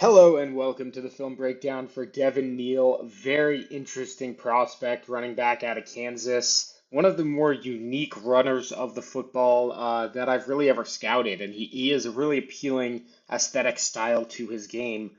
Hello and welcome to the film breakdown for Devin Neal. Very interesting prospect, running back out of Kansas. One of the more unique runners of the football that I've really ever scouted, and he is a really appealing aesthetic style to his game.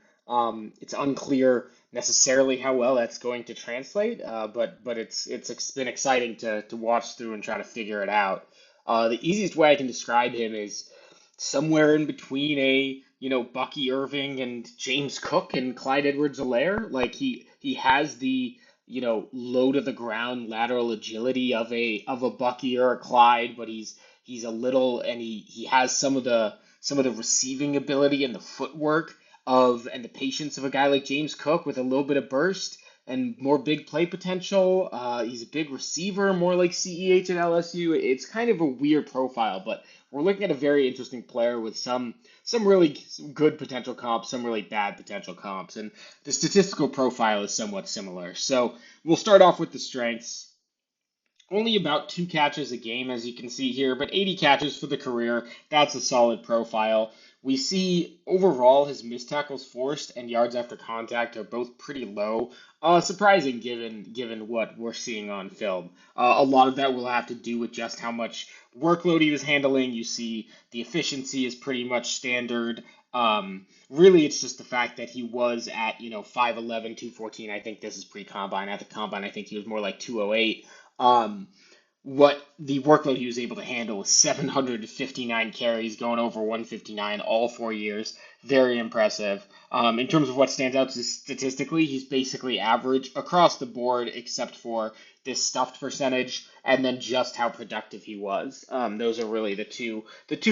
It's unclear necessarily how well that's going to translate, but it's been exciting to watch through and try to figure it out. The easiest way I can describe him is somewhere in between Bucky Irving and James Cook and Clyde Edwards-Helaire. Like he has the, low to the ground lateral agility of a Bucky or a Clyde, but he's a little, and he has some of the receiving ability and the footwork of and the patience of a guy like James Cook with a little bit of burst and more big play potential. He's a big receiver, more like CEH at LSU. It's kind of a weird profile, but we're looking at a very interesting player with some really good potential comps, some really bad potential comps, and the statistical profile is somewhat similar. So we'll start off with the strengths. Only about 2 catches a game, as you can see here, but 80 catches for the career. That's a solid profile. We see overall his missed tackles forced and yards after contact are both pretty low. Surprising given what we're seeing on film. A lot of that will have to do with just how much workload he was handling. You see the efficiency is pretty much standard. Really, it's just the fact that he was at 5'11", 214. I think this is pre-combine. At the combine, I think he was more like 208. Um, what the workload he was able to handle was 759 carries, going over 159 all 4 years. Very impressive. In terms of what stands out statistically, he's basically average across the board, except for this stuffed percentage, and then just how productive he was. Those are really the two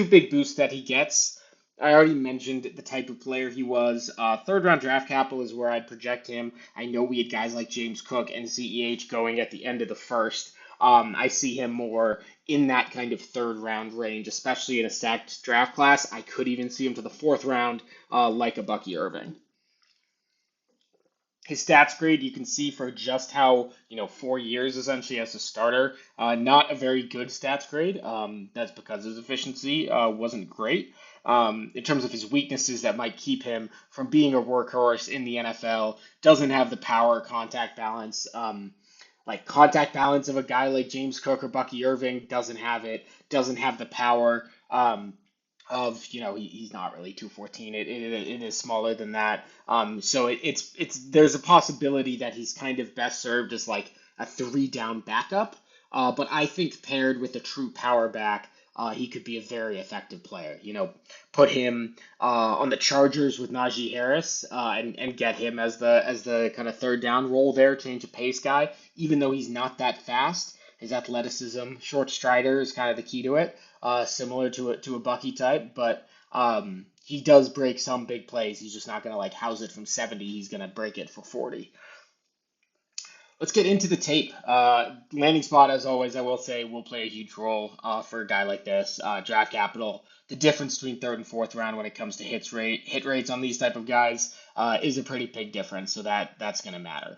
big boosts that he gets. I already mentioned the type of player he was. Third round draft capital is where I'd project him. I know we had guys like James Cook and CEH going at the end of the first. I see him more in that kind of third round range, especially in a stacked draft class. I could even see him to the fourth round, like a Bucky Irving. His stats grade, you can see for just how, 4 years essentially as a starter, not a very good stats grade. That's because his efficiency wasn't great. In terms of his weaknesses that might keep him from being a workhorse in the NFL, doesn't have the power contact balance. Like contact balance of a guy like James Cook or Bucky Irving doesn't have it, doesn't have the power. He's not really 214. It is smaller than that. So it's there's a possibility that he's kind of best served as like a three down backup. But I think paired with a true power back, he could be a very effective player. Put him on the Chargers with Najee Harris, and get him as the kind of third down role there, change of pace guy. Even though he's not that fast, his athleticism, short strider is kind of the key to it. Similar to a Bucky type, but he does break some big plays. He's just not gonna like house it from 70. He's gonna break it for 40. Let's get into the tape. Landing spot, as always, I will say, will play a huge role for a guy like this. Draft capital, the difference between third and fourth round when it comes to hit rates on these type of guys is a pretty big difference. So that's gonna matter.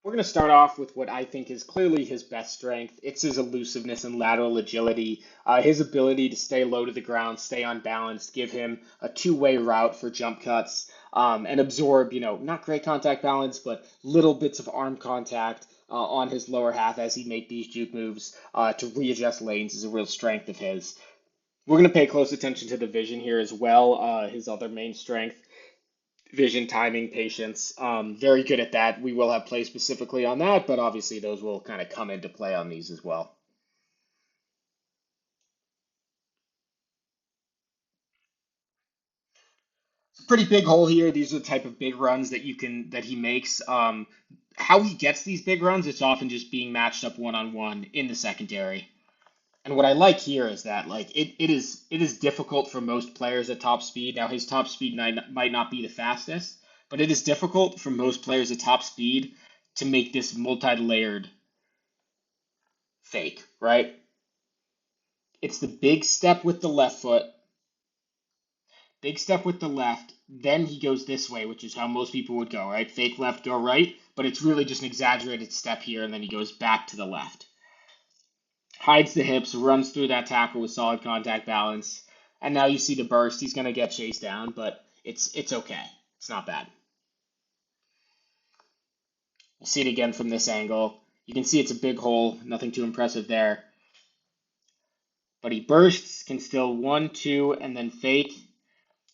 We're going to start off with what I think is clearly his best strength. It's his elusiveness and lateral agility, his ability to stay low to the ground, stay unbalanced, give him a two-way route for jump cuts, and absorb, not great contact balance, but little bits of arm contact on his lower half as he make these juke moves to readjust lanes is a real strength of his. We're going to pay close attention to the vision here as well, his other main strength vision, timing, patience. Very good at that. We will have plays specifically on that, but obviously those will kind of come into play on these as well. It's a pretty big hole here. These are the type of big runs that he makes. How he gets these big runs, it's often just being matched up one on one in the secondary. And what I like here is that like it is difficult for most players at top speed. Now his top speed might not be the fastest, but it is difficult for most players at top speed to make this multi-layered fake, right? It's the big step with the left foot, big step with the left, then he goes this way, which is how most people would go, right? Fake left, go right, but it's really just an exaggerated step here, and then he goes back to the left. Hides the hips, runs through that tackle with solid contact balance, and now you see the burst. He's going to get chased down, but It's okay. It's not bad. You see it again from this angle. You can see it's a big hole, nothing too impressive there. But he bursts, can still 1, 2, and then fake.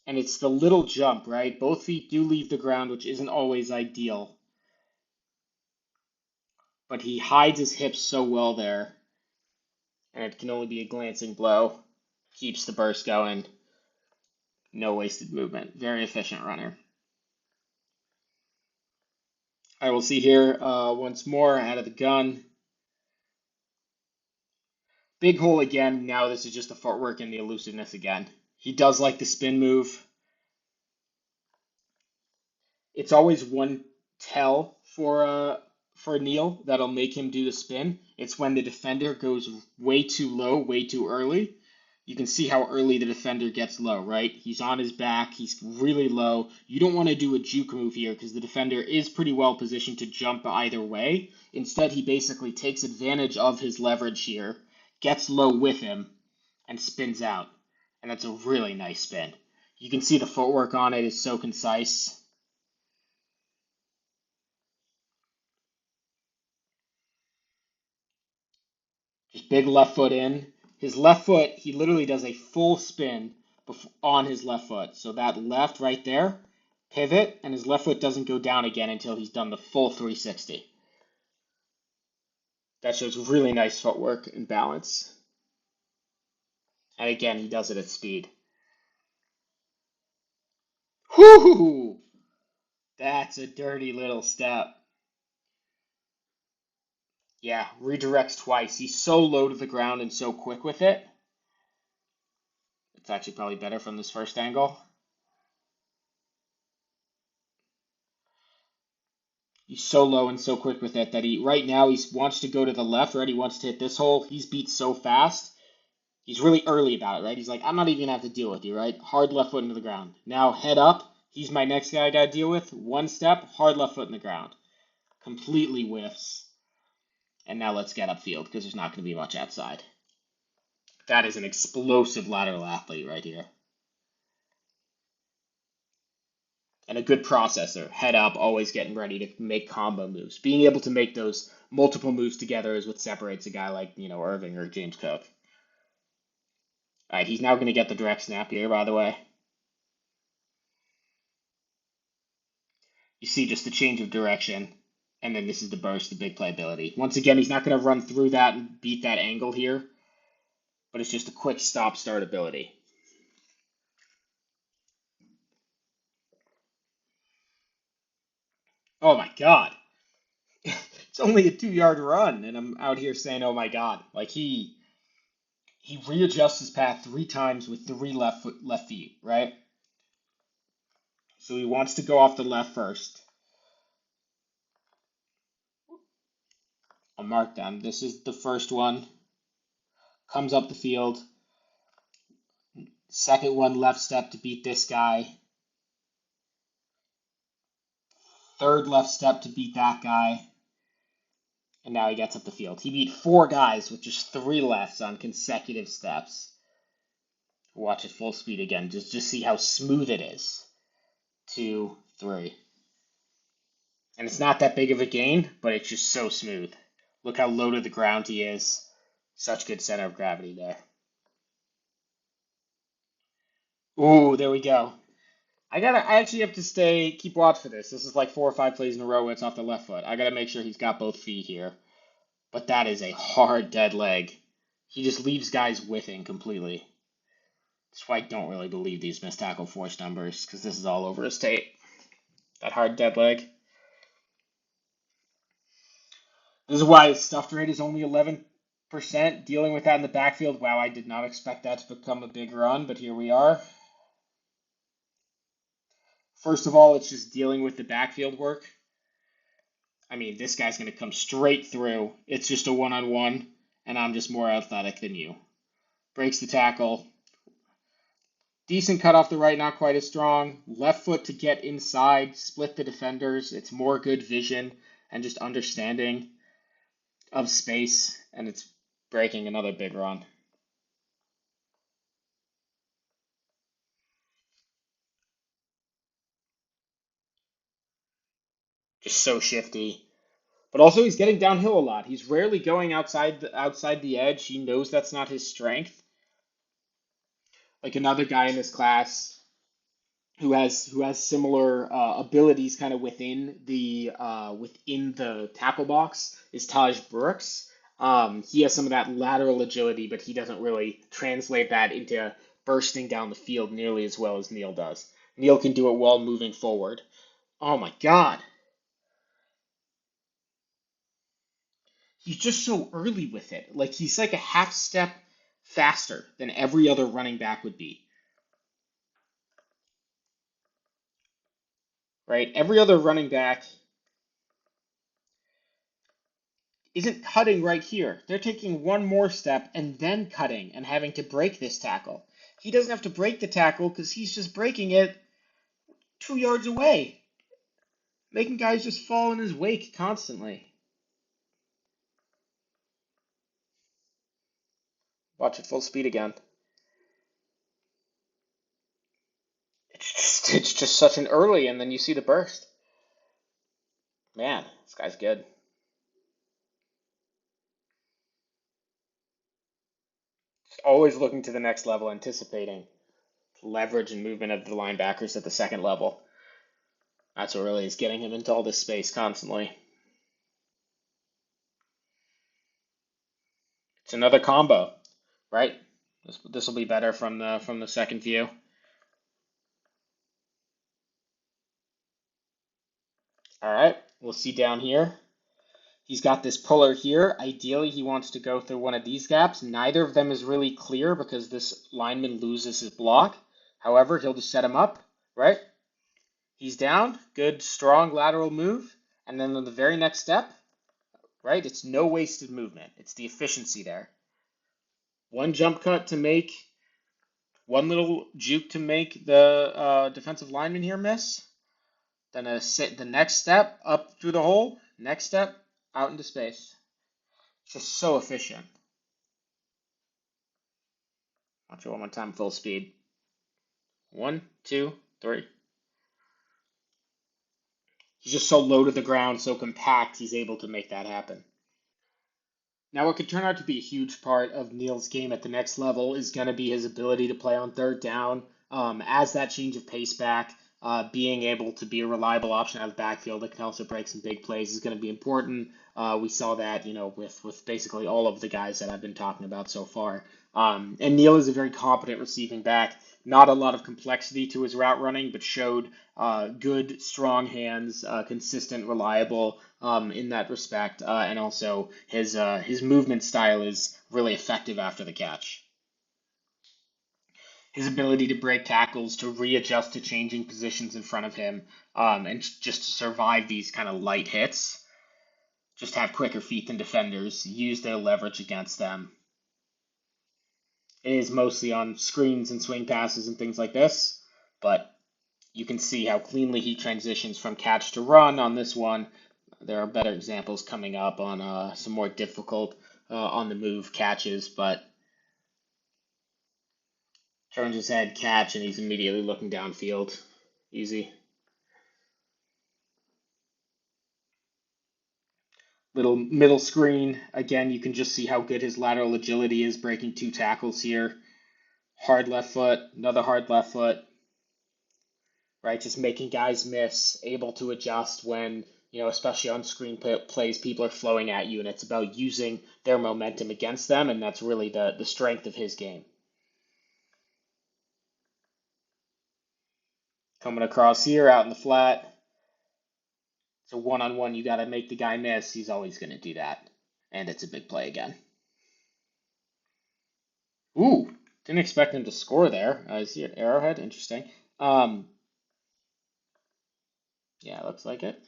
And it's the little jump, right? Both feet do leave the ground, which isn't always ideal. But he hides his hips so well there. And it can only be a glancing blow. Keeps the burst going. No wasted movement. Very efficient runner. I will see here once more out of the gun. Big hole again. Now this is just the footwork and the elusiveness again. He does like the spin move. It's always one tell for Neal that'll make him do the spin. It's when the defender goes way too low, way too early. You can see how early the defender gets low, right? He's on his back, he's really low. You don't want to do a juke move here because the defender is pretty well positioned to jump either way. Instead, he basically takes advantage of his leverage here, gets low with him, and spins out. And that's a really nice spin. You can see the footwork on it is so concise. Just big left foot in. His left foot, he literally does a full spin on his left foot. So that left right there, pivot, and his left foot doesn't go down again until he's done the full 360. That shows really nice footwork and balance. And again, he does it at speed. Whoo! That's a dirty little step. Yeah, redirects twice. He's so low to the ground and so quick with it. It's actually probably better from this first angle. He's so low and so quick with it that he right now he wants to go to the left, right? He wants to hit this hole. He's beat so fast. He's really early about it, right? He's like, I'm not even gonna have to deal with you, right? Hard left foot into the ground. Now head up. He's my next guy I gotta deal with. One step, hard left foot in the ground. Completely whiffs. And now let's get upfield because there's not gonna be much outside. That is an explosive lateral athlete right here. And a good processor. Head up, always getting ready to make combo moves. Being able to make those multiple moves together is what separates a guy like, Irving or James Cook. All right, he's now going to get the direct snap here, by the way. You see just the change of direction, and then this is the burst, the big playability. Once again, he's not going to run through that and beat that angle here, but it's just a quick stop-start ability. Oh my god. It's only a 2-yard run, and I'm out here saying, oh my god. Like, he readjusts his path 3 times with 3 left feet, right? So he wants to go off the left first. I'll mark them. This is the first one. Comes up the field. Second one, left step to beat this guy. Third left step to beat that guy. And now he gets up the field. He beat 4 guys with just 3 lefts on consecutive steps. Watch it full speed again. Just see how smooth it is. 2, 3. And it's not that big of a gain, but it's just so smooth. Look how low to the ground he is. Such good center of gravity there. Ooh, there we go. I actually have to keep watch for this. This is like 4 or 5 plays in a row where it's off the left foot. I gotta make sure he's got both feet here. But that is a hard dead leg. He just leaves guys whiffing completely. That's why I don't really believe these missed tackle force numbers, because this is all over his tape. That hard dead leg. This is why his stuffed rate is only 11%. Dealing with that in the backfield, wow, I did not expect that to become a big run, but here we are. First of all, it's just dealing with the backfield work. I mean, this guy's going to come straight through. It's just a one-on-one, and I'm just more athletic than you. Breaks the tackle. Decent cut off the right, not quite as strong. Left foot to get inside, split the defenders. It's more good vision and just understanding of space, and it's breaking another big run. Just so shifty. But also he's getting downhill a lot. He's rarely going outside the edge. He knows that's not his strength. Like another guy in this class who has similar abilities kind of within the tackle box is Taj Brooks. He has some of that lateral agility, but he doesn't really translate that into bursting down the field nearly as well as Neal does. Neal can do it while moving forward. Oh my God. He's just so early with it. Like he's like a half step faster than every other running back would be. Right? Every other running back isn't cutting right here. They're taking one more step and then cutting and having to break this tackle. He doesn't have to break the tackle because he's just breaking it 2 yards away, making guys just fall in his wake constantly. Watch it full speed again. It's just such an early, and then you see the burst. Man, this guy's good. Just always looking to the next level, anticipating leverage and movement of the linebackers at the second level. That's what really is getting him into all this space constantly. It's another combo, right? This will be better from the second view. All right, we'll see down here. He's got this puller here. Ideally, he wants to go through one of these gaps. Neither of them is really clear because this lineman loses his block. However, he'll just set him up, right? He's down. Good, strong lateral move. And then on the very next step, right, it's no wasted movement. It's the efficiency there. One jump cut to make, one little juke to make the defensive lineman here miss. Then the next step up through the hole. Next step out into space. Just so efficient. Watch it one more time, full speed. 1, 2, 3. He's just so low to the ground, so compact, he's able to make that happen. Now, what could turn out to be a huge part of Neal's game at the next level is going to be his ability to play on third down. As that change of pace back, being able to be a reliable option out of the backfield that can also break some big plays is going to be important. We saw that, with basically all of the guys that I've been talking about so far. And Neal is a very competent receiving back. Not a lot of complexity to his route running, but showed good, strong hands, consistent, reliable in that respect, and also his movement style is really effective after the catch. His ability to break tackles, to readjust to changing positions in front of him, and just to survive these kind of light hits, just have quicker feet than defenders, use their leverage against them. It is mostly on screens and swing passes and things like this, but you can see how cleanly he transitions from catch to run on this one. There are better examples coming up on some more difficult on the move catches, but turns his head, catch, and he's immediately looking downfield. Easy. Little middle screen. Again, you can just see how good his lateral agility is, breaking two tackles here. Hard left foot, another hard left foot, right? Just making guys miss, able to adjust when, especially on screen plays, people are flowing at you, and it's about using their momentum against them, and that's really the strength of his game. Coming across here, out in the flat. It's a one-on-one, you got to make the guy miss. He's always going to do that. And it's a big play again. Ooh, didn't expect him to score there. I see an arrowhead. Interesting. Yeah, looks like it.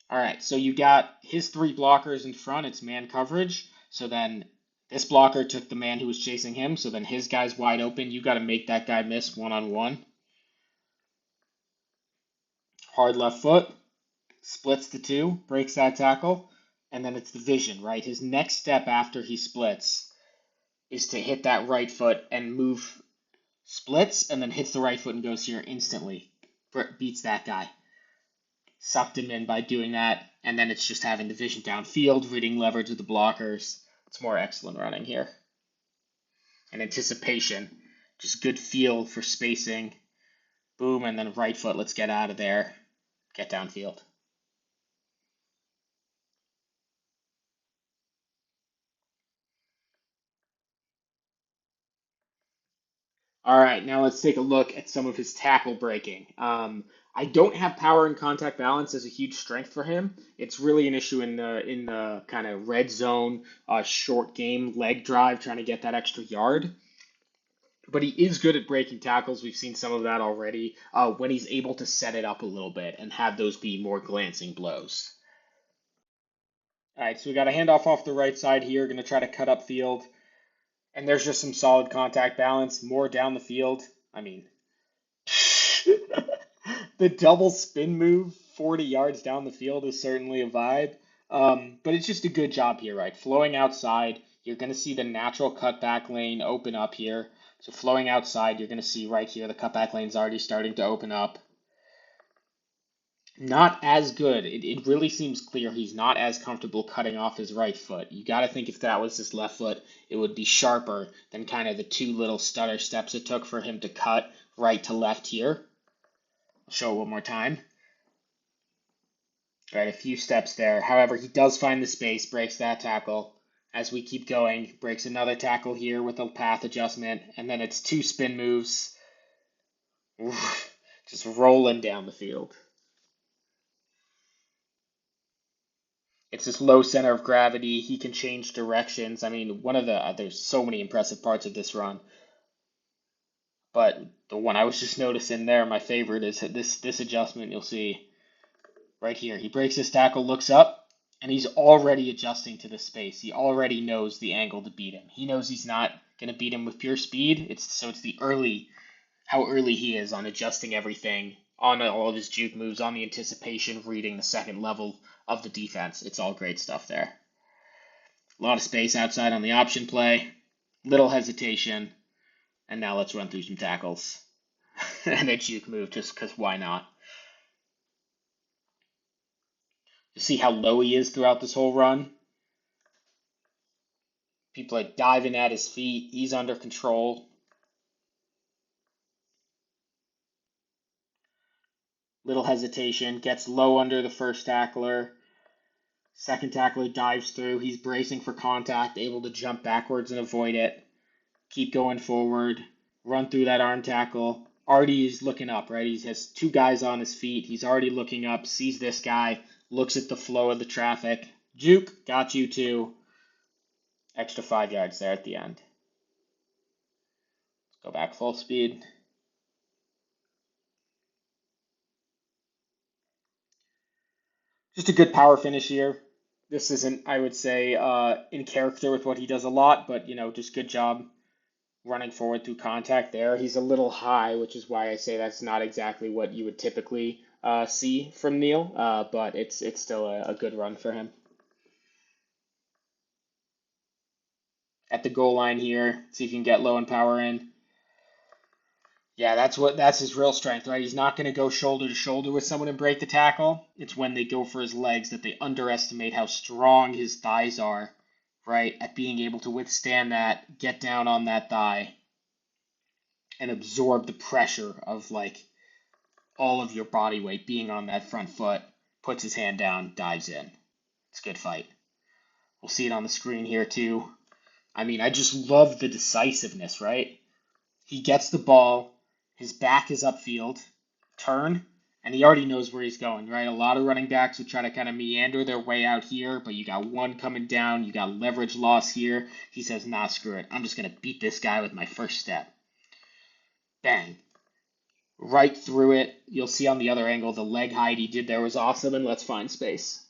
All right, so you got his three blockers in front. It's man coverage. So then this blocker took the man who was chasing him. So then his guy's wide open. You got to make that guy miss one-on-one. Hard left foot. Splits the two. Breaks that tackle. And then it's the vision, right? His next step after he splits is to hit that right foot and move, splits, and then hits the right foot and goes here instantly. Beats that guy. sucked him in by doing that, and then it's just having the vision downfield, reading leverage of the blockers. It's more excellent running here. And anticipation, just good feel for spacing. Boom, and then right foot, let's get out of there, get downfield. All right, now let's take a look at some of his tackle breaking. I don't have power and contact balance as a huge strength for him. It's really an issue in the kind of red zone, short game leg drive, trying to get that extra yard. But he is good at breaking tackles. We've seen some of that already when he's able to set it up a little bit and have those be more glancing blows. All right, so we got a handoff off the right side here. Going to try to cut up field. And there's just some solid contact balance. More down the field. I mean, the double spin move 40 yards down the field is certainly a vibe. But it's just a good job here, right? Flowing outside, you're going to see the natural cutback lane open up here. So flowing outside, you're going to see right here the cutback lane's already starting to open up. Not as good. It really seems clear he's not as comfortable cutting off his right foot. You got to think if that was his left foot, it would be sharper than kind of the two little stutter steps it took for him to cut right to left here. I'll show it one more time. Right, a few steps there. However, he does find the space, breaks that tackle. As we keep going, breaks another tackle here with a path adjustment, and then it's two spin moves. Just rolling down the field. It's this low center of gravity. He can change directions. I mean, there's so many impressive parts of this run, but the one I was just noticing there, my favorite, is this adjustment. You'll see right here. He breaks his tackle, looks up, and he's already adjusting to the space. He already knows the angle to beat him. He knows he's not going to beat him with pure speed. It's how early he is on adjusting everything, on all of his juke moves, on the anticipation, reading the second level of the defense. It's all great stuff there. A lot of space outside on the option play, little hesitation, and now let's run through some tackles. And a juke move, just because why not? You see how low he is throughout this whole run? People are diving at his feet. He's under control. Little hesitation, gets low under the first tackler. Second tackler dives through. He's bracing for contact, able to jump backwards and avoid it. Keep going forward. Run through that arm tackle. Already is looking up, right? He has two guys on his feet. He's already looking up, sees this guy, looks at the flow of the traffic. Juke, got you too. Extra 5 yards there at the end. Let's go back full speed. Just a good power finish here. This isn't, I would say, in character with what he does a lot, but, just good job running forward through contact there. He's a little high, which is why I say that's not exactly what you would typically see from Neal, but it's still a good run for him. At the goal line here, see if you can get low and power in. Yeah, that's his real strength, right? He's not going to go shoulder to shoulder with someone and break the tackle. It's when they go for his legs that they underestimate how strong his thighs are, right? At being able to withstand that, get down on that thigh, and absorb the pressure of all of your body weight being on that front foot. Puts his hand down, dives in. It's a good fight. We'll see it on the screen here too. I mean, I just love the decisiveness, right? He gets the ball, his back is upfield, turn, and he already knows where he's going, right? A lot of running backs would try to kind of meander their way out here, but you got one coming down, you got leverage loss here. He says, nah, screw it. I'm just going to beat this guy with my first step. Bang. Right through it. You'll see on the other angle, the leg hide he did there was awesome, and let's find space.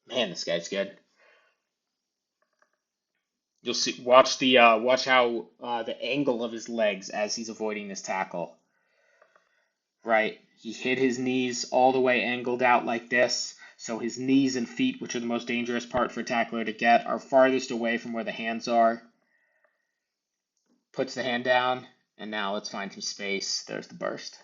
Man, this guy's good. You'll see. Watch how the angle of his legs as he's avoiding this tackle. Right, he hit his knees all the way angled out like this, so his knees and feet, which are the most dangerous part for a tackler to get, are farthest away from where the hands are. Puts the hand down, and now let's find some space. There's the burst.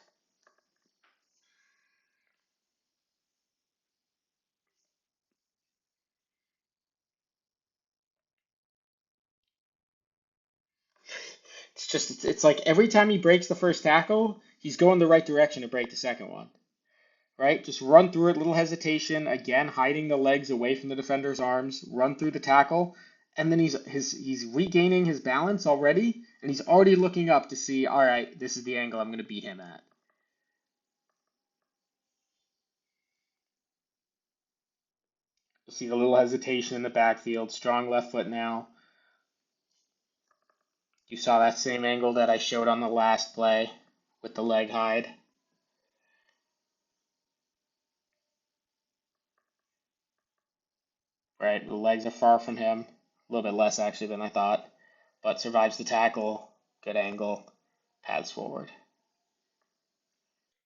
It's like every time he breaks the first tackle, he's going the right direction to break the second one, right? Just run through it, little hesitation, again, hiding the legs away from the defender's arms, run through the tackle, and then he's regaining his balance already, and he's already looking up to see, all right, this is the angle I'm going to beat him at. You see the little hesitation in the backfield, strong left foot now. You saw that same angle that I showed on the last play with the leg hide. Right, the legs are far from him, a little bit less actually than I thought, but survives the tackle, good angle, paths forward.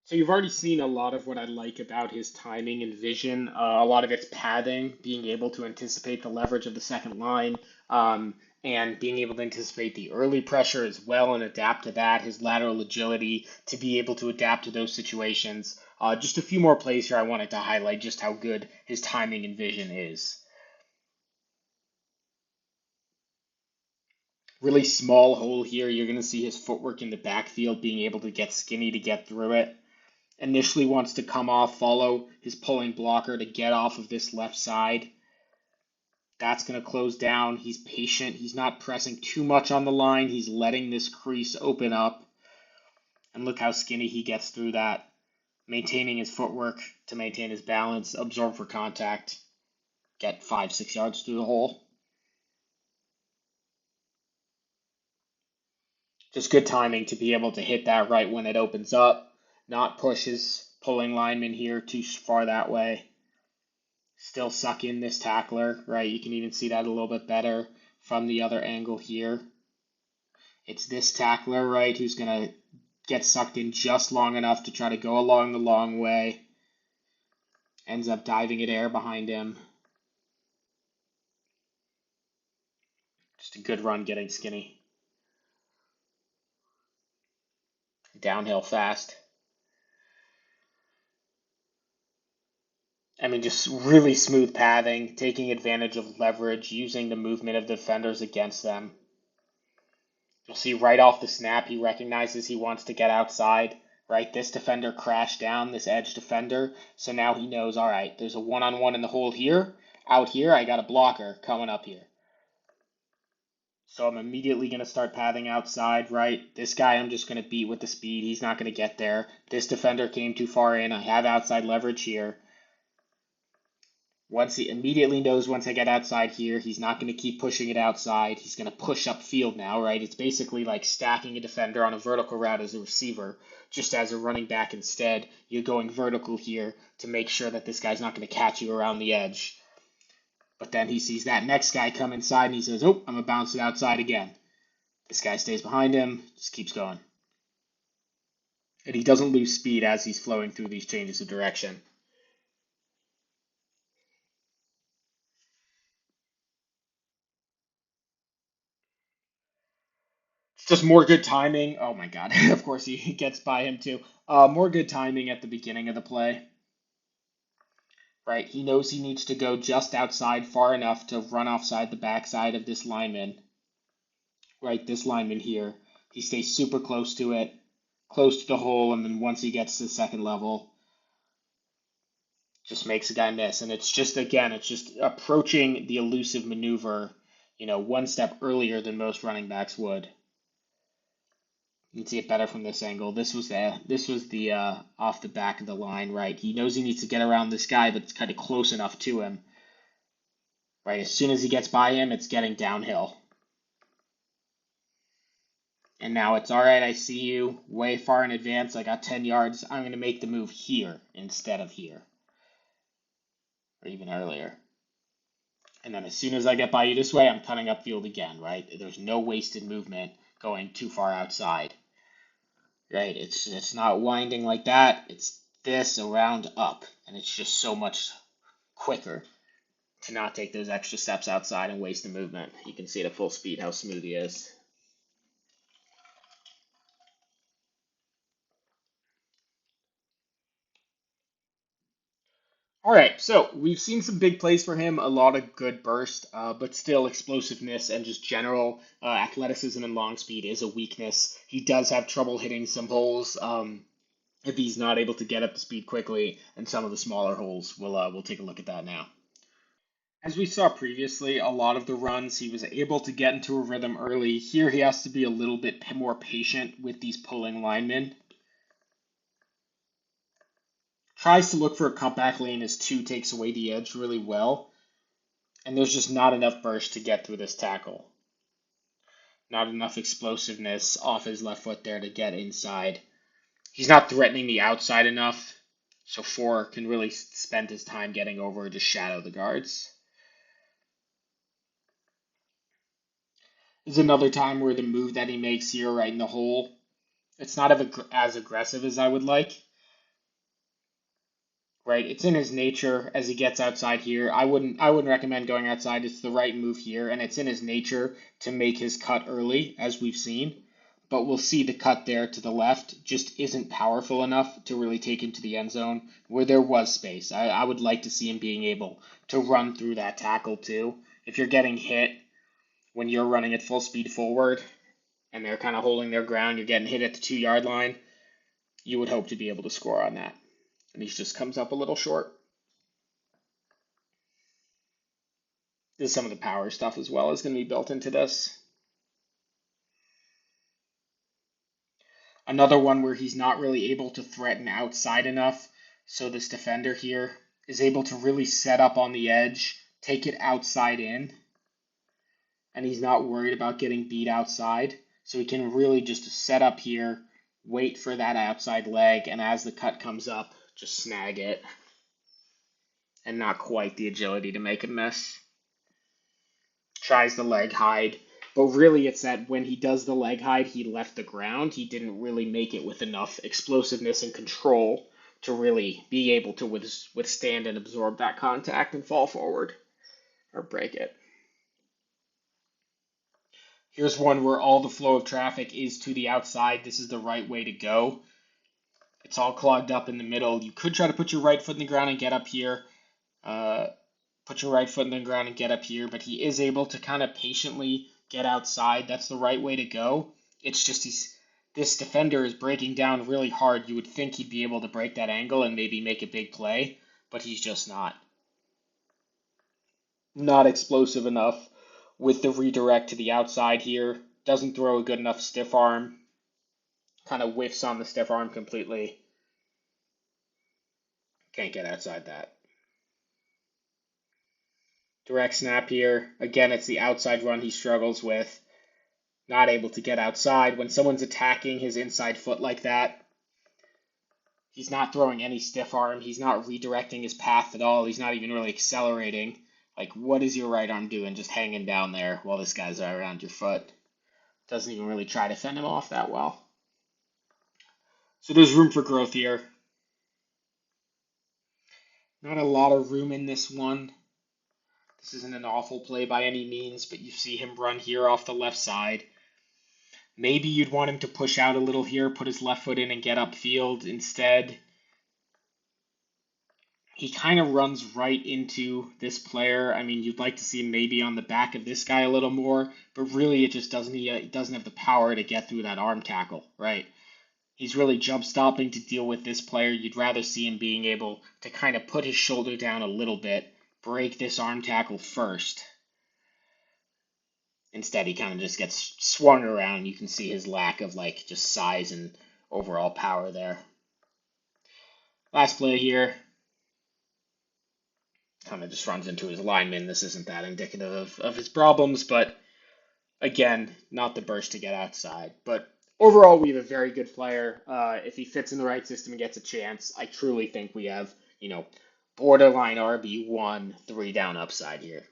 So you've already seen a lot of what I like about his timing and vision. A lot of it's pathing, being able to anticipate the leverage of the second line, and being able to anticipate the early pressure as well and adapt to that. His lateral agility to be able to adapt to those situations. Just a few more plays here I wanted to highlight just how good his timing and vision is. Really small hole here. You're going to see his footwork in the backfield, being able to get skinny to get through it. Initially wants to come off, follow his pulling blocker to get off of this left side. That's going to close down. He's patient. He's not pressing too much on the line. He's letting this crease open up. And look how skinny he gets through that. Maintaining his footwork to maintain his balance, absorb for contact, get 5-6 yards through the hole. Just good timing to be able to hit that right when it opens up. Not push his pulling lineman here too far that way. Still suck in this tackler, right? You can even see that a little bit better from the other angle here. It's this tackler, right, who's going to get sucked in just long enough to try to go along the long way. Ends up diving at air behind him. Just a good run getting skinny. Downhill fast. I mean, just really smooth pathing, taking advantage of leverage, using the movement of defenders against them. You'll see right off the snap, he recognizes he wants to get outside, right? This defender crashed down, this edge defender. So now he knows, all right, there's a one-on-one in the hole here. Out here, I got a blocker coming up here. So I'm immediately going to start pathing outside, right? This guy I'm just going to beat with the speed. He's not going to get there. This defender came too far in. I have outside leverage here. Once he immediately knows once I get outside here, he's not going to keep pushing it outside. He's going to push upfield now, right? It's basically like stacking a defender on a vertical route as a receiver, just as a running back instead. You're going vertical here to make sure that this guy's not going to catch you around the edge. But then he sees that next guy come inside and he says, oh, I'm going to bounce it outside again. This guy stays behind him, just keeps going. And he doesn't lose speed as he's flowing through these changes of direction. It's just more good timing. Oh my God. Of course, he gets by him too. More good timing at the beginning of the play. Right? He knows he needs to go just outside far enough to run offside the backside of this lineman. Right? This lineman here. He stays super close to it, close to the hole, and then once he gets to the second level, just makes a guy miss. And it's just, again, it's just approaching the elusive maneuver, one step earlier than most running backs would. You can see it better from this angle. This was the off the back of the line, right? He knows he needs to get around this guy, but it's kind of close enough to him. Right, as soon as he gets by him, it's getting downhill. And now it's all right, I see you way far in advance. I got 10 yards. I'm going to make the move here instead of here. Or even earlier. And then as soon as I get by you this way, I'm cutting upfield again, right? There's no wasted movement going too far outside. Right? It's not winding like that. It's this around up. And it's just so much quicker to not take those extra steps outside and waste the movement. You can see it at full speed how smooth he is. All right, so we've seen some big plays for him, a lot of good burst, but still explosiveness and just general athleticism and long speed is a weakness. He does have trouble hitting some holes if he's not able to get up to speed quickly, and some of the smaller holes. We'll take a look at that now. As we saw previously, a lot of the runs he was able to get into a rhythm early. Here he has to be a little bit more patient with these pulling linemen. Tries to look for a cutback lane as two takes away the edge really well, and there's just not enough burst to get through this tackle. Not enough explosiveness off his left foot there to get inside. He's not threatening the outside enough, so four can really spend his time getting over and just shadow the guards. This is another time where the move that he makes here right in the hole, it's not as aggressive as I would like. Right, it's in his nature as he gets outside here. I wouldn't recommend going outside. It's the right move here, and it's in his nature to make his cut early, as we've seen. But we'll see the cut there to the left just isn't powerful enough to really take him to the end zone where there was space. I would like to see him being able to run through that tackle too. If you're getting hit when you're running at full speed forward and they're kind of holding their ground, you're getting hit at the 2 yard line, you would hope to be able to score on that. And he just comes up a little short. There's some of the power stuff as well is going to be built into this. Another one where he's not really able to threaten outside enough. So this defender here is able to really set up on the edge, take it outside in, and he's not worried about getting beat outside. So he can really just set up here, wait for that outside leg, and as the cut comes up, just snag it. And not quite the agility to make a miss. Tries the leg hide, but really it's that when he does the leg hide, he left the ground. He didn't really make it with enough explosiveness and control to really be able to withstand and absorb that contact and fall forward or break it. Here's one where all the flow of traffic is to the outside. This is the right way to go. It's all clogged up in the middle. You could try to put your right foot in the ground and get up here. Put your right foot in the ground and get up here, but he is able to kind of patiently get outside. That's the right way to go. It's just this defender is breaking down really hard. You would think he'd be able to break that angle and maybe make a big play, but he's just not. Not explosive enough with the redirect to the outside here. Doesn't throw a good enough stiff arm. Kind of whiffs on the stiff arm completely. Can't get outside that. Direct snap here. Again, it's the outside run he struggles with. Not able to get outside. When someone's attacking his inside foot like that, he's not throwing any stiff arm. He's not redirecting his path at all. He's not even really accelerating. Like, what is your right arm doing just hanging down there while this guy's around your foot? Doesn't even really try to fend him off that well. So there's room for growth here. Not a lot of room in this one. This isn't an awful play by any means, but you see him run here off the left side. Maybe you'd want him to push out a little here, put his left foot in and get upfield. Instead, he kind of runs right into this player. I mean, you'd like to see him maybe on the back of this guy a little more, but really it just doesn't. He doesn't have the power to get through that arm tackle, right? He's really jump stopping to deal with this player. You'd rather see him being able to kind of put his shoulder down a little bit, break this arm tackle first. Instead, he kind of just gets swung around. You can see his lack of like just size and overall power there. Last play here. Kind of just runs into his lineman. This isn't that indicative of his problems, but again, not the burst to get outside. But overall, we have a very good player. If he fits in the right system and gets a chance, I truly think we have, borderline RB1, 3 down upside here.